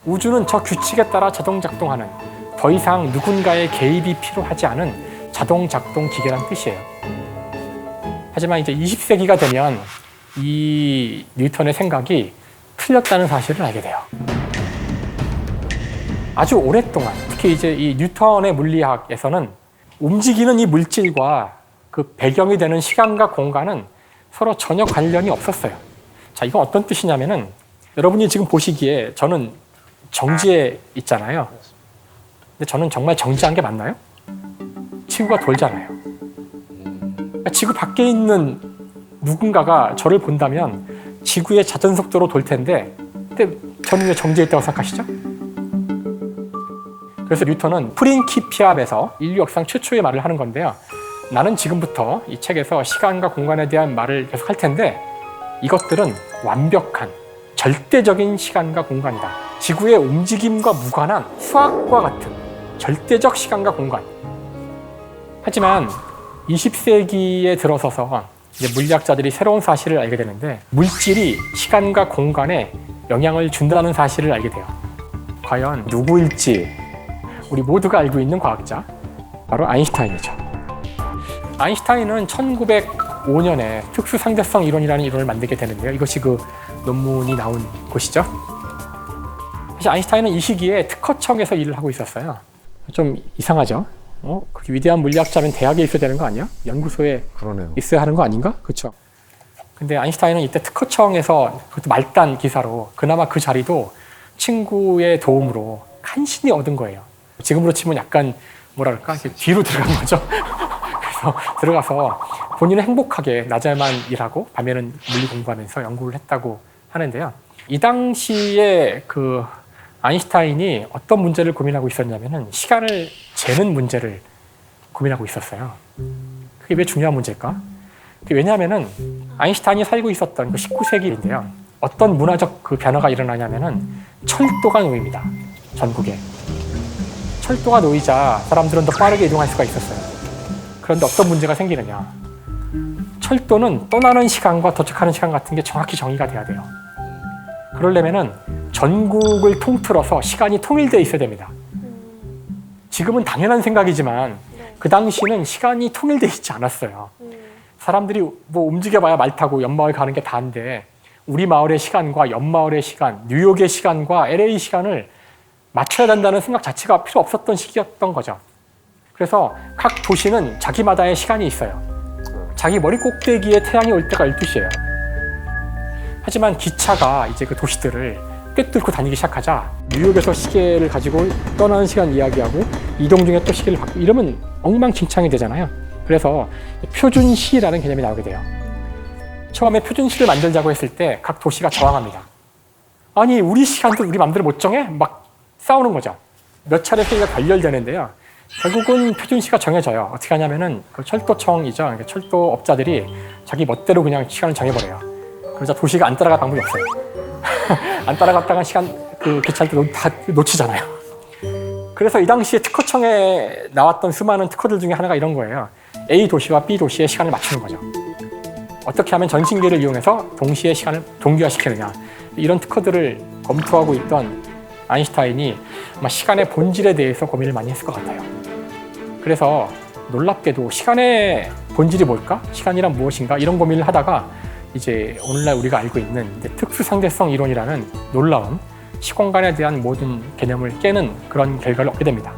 우주는 저 규칙에 따라 자동 작동하는 더 이상 누군가의 개입이 필요하지 않은 자동 작동 기계란 뜻이에요. 하지만 이제 20세기가 되면 이 뉴턴의 생각이 틀렸다는 사실을 알게 돼요. 아주 오랫동안, 특히 이제 이 뉴턴의 물리학에서는 움직이는 이 물질과 그 배경이 되는 시간과 공간은 서로 전혀 관련이 없었어요. 자, 이건 어떤 뜻이냐면은 여러분이 지금 보시기에 저는 정지에 있잖아요. 근데 저는 정말 정지한 게 맞나요? 지구가 돌잖아요. 그러니까 지구 밖에 있는 누군가가 저를 본다면 지구의 자전 속도로 돌 텐데, 근데 저는 왜 정지해 있다고 생각하시죠? 그래서 뉴턴은 프린키피압에서 인류 역사상 최초의 말을 하는 건데요. 나는 지금부터 이 책에서 시간과 공간에 대한 말을 계속 할 텐데 이것들은 완벽한 절대적인 시간과 공간이다. 지구의 움직임과 무관한 수학과 같은 절대적 시간과 공간. 하지만 20세기에 들어서서 이제 물리학자들이 새로운 사실을 알게 되는데 물질이 시간과 공간에 영향을 준다는 사실을 알게 돼요. 과연 누구일지 우리 모두가 알고 있는 과학자, 바로 아인슈타인이죠. 아인슈타인은 1905년에 특수상대성 이론이라는 이론을 만들게 되는데요. 이것이 그 논문이 나온 곳이죠. 사실 아인슈타인은 이 시기에 특허청에서 일을 하고 있었어요. 좀 이상하죠? 그렇게 위대한 물리학자면 대학에 있어야 되는 거 아니야? 연구소에 그러네요. 있어야 하는 거 아닌가? 그렇죠. 근데 아인슈타인은 이때 특허청에서 그것도 말단 기사로 그나마 그 자리도 친구의 도움으로 간신히 얻은 거예요. 지금으로 치면 약간 뭐랄까 뒤로 들어간 거죠. 그래서 들어가서 본인은 행복하게 낮에만 일하고 밤에는 물리 공부하면서 연구를 했다고 하는데요. 이 당시에 그 아인슈타인이 어떤 문제를 고민하고 있었냐면은 시간을 재는 문제를 고민하고 있었어요. 그게 왜 중요한 문제일까? 왜냐하면은 아인슈타인이 살고 있었던 그 19세기인데요. 어떤 문화적 그 변화가 일어나냐면은 철도가 놓입니다. 전국에. 철도가 놓이자 사람들은 더 빠르게 이동할 수가 있었어요. 그런데 어떤 문제가 생기느냐. 철도는 떠나는 시간과 도착하는 시간 같은 게 정확히 정의가 돼야 돼요. 그러려면은 전국을 통틀어서 시간이 통일되어 있어야 됩니다. 지금은 당연한 생각이지만 그 당시는 시간이 통일되어 있지 않았어요. 사람들이 뭐 움직여봐야 말 타고 옆마을 가는 게 다인데 우리 마을의 시간과 옆마을의 시간, 뉴욕의 시간과 LA 시간을 맞춰야 된다는 생각 자체가 필요 없었던 시기였던 거죠. 그래서 각 도시는 자기마다의 시간이 있어요. 자기 머리 꼭대기에 태양이 올 때가 12시예요. 하지만 기차가 이제 그 도시들을 꿰뚫고 다니기 시작하자 뉴욕에서 시계를 가지고 떠나는 시간 이야기하고 이동 중에 또 시계를 바꾸고 이러면 엉망진창이 되잖아요. 그래서 표준시라는 개념이 나오게 돼요. 처음에 표준시를 만들자고 했을 때 각 도시가 저항합니다. 아니 우리 시간도 우리 맘대로 못 정해? 막 싸우는 거죠. 몇 차례 회의가 결렬되는데요. 결국은 표준시가 정해져요. 어떻게 하냐면은 그 철도청이죠. 그러니까 철도업자들이 자기 멋대로 그냥 시간을 정해버려요. 그러자 도시가 안 따라갈 방법이 없어요. 안 따라갔다가 시간 그 기차할 때 다 놓치잖아요. 그래서 이 당시에 특허청에 나왔던 수많은 특허들 중에 하나가 이런 거예요. A 도시와 B 도시의 시간을 맞추는 거죠. 어떻게 하면 전신기를 이용해서 동시에 시간을 동기화시키느냐. 이런 특허들을 검토하고 있던 아인슈타인이 아마 시간의 본질에 대해서 고민을 많이 했을 것 같아요. 그래서 놀랍게도 시간의 본질이 뭘까? 시간이란 무엇인가? 이런 고민을 하다가 이제 오늘날 우리가 알고 있는 특수상대성 이론이라는 놀라운 시공간에 대한 모든 개념을 깨는 그런 결과를 얻게 됩니다.